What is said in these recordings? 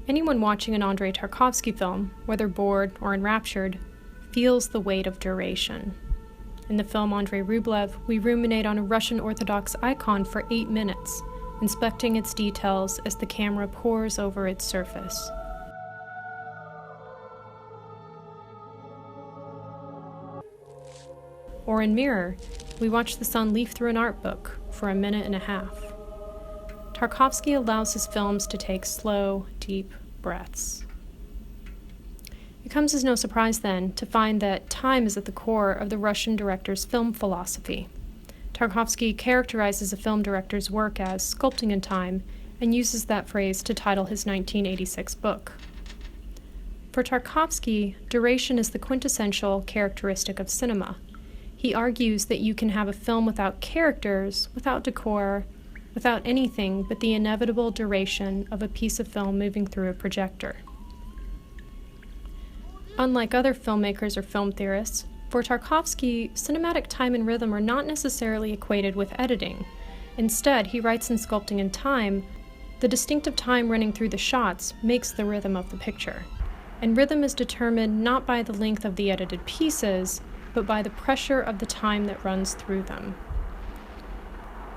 Anyone watching an Andrei Tarkovsky film, whether bored or enraptured, feels the weight of duration. In the film Andrei Rublev, we ruminate on a Russian Orthodox icon for 8 minutes, inspecting its details as the camera pores over its surface. Or in Mirror, we watch the sun leaf through an art book for 1.5 minutes. Tarkovsky allows his films to take slow, deep breaths. It comes as no surprise, then, to find that time is at the core of the Russian director's film philosophy. Tarkovsky characterizes a film director's work as sculpting in time and uses that phrase to title his 1986 book. For Tarkovsky, duration is the quintessential characteristic of cinema. He argues that you can have a film without characters, without decor, without anything but the inevitable duration of a piece of film moving through a projector. Unlike other filmmakers or film theorists, for Tarkovsky, cinematic time and rhythm are not necessarily equated with editing. Instead, he writes in Sculpting in Time, the distinctive time running through the shots makes the rhythm of the picture. And rhythm is determined not by the length of the edited pieces, but by the pressure of the time that runs through them.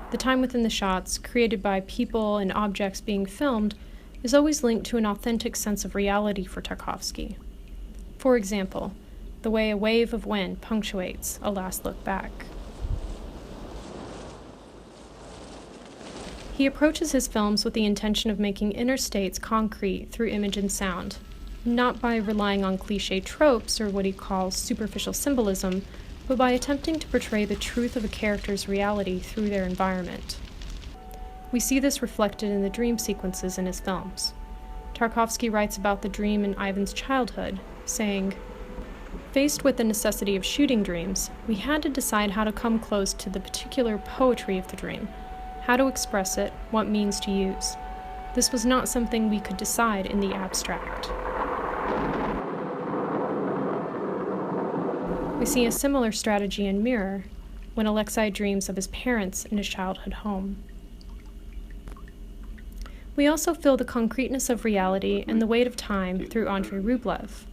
The time within the shots, created by people and objects being filmed, is always linked to an authentic sense of reality for Tarkovsky. For example, the way a wave of wind punctuates a last look back. He approaches his films with the intention of making inner states concrete through image and sound, not by relying on cliché tropes or what he calls superficial symbolism, but by attempting to portray the truth of a character's reality through their environment. We see this reflected in the dream sequences in his films. Tarkovsky writes about the dream in Ivins' childhood, saying, "Faced with the necessity of shooting dreams, we had to decide how to come close to the particular poetry of the dream, how to express it, what means to use. This was not something we could decide in the abstract." We see a similar strategy in Mirror, when Alexei dreams of his parents in his childhood home. We also feel the concreteness of reality and the weight of time through Andrei Rublev.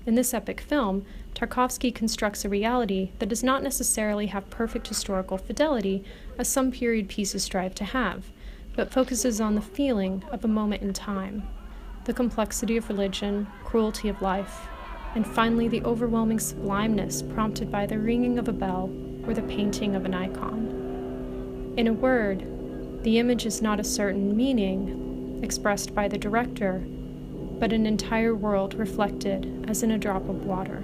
In this epic film, Tarkovsky constructs a reality that does not necessarily have perfect historical fidelity, as some period pieces strive to have, but focuses on the feeling of a moment in time, the complexity of religion, cruelty of life, and finally the overwhelming sublimeness prompted by the ringing of a bell or the painting of an icon. In a word, the image is not a certain meaning expressed by the director, but an entire world reflected as in a drop of water.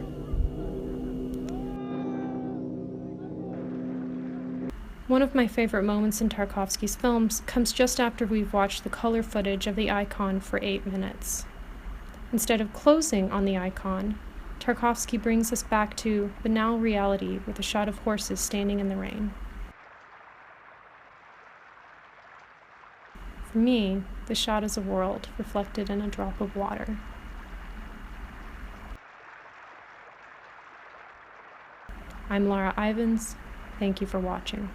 One of my favorite moments in Tarkovsky's films comes just after we've watched the color footage of the icon for 8 minutes. Instead of closing on the icon, Tarkovsky brings us back to banal reality with a shot of horses standing in the rain. For me, the shot is a world reflected in a drop of water. I'm Laura Ivins. Thank you for watching.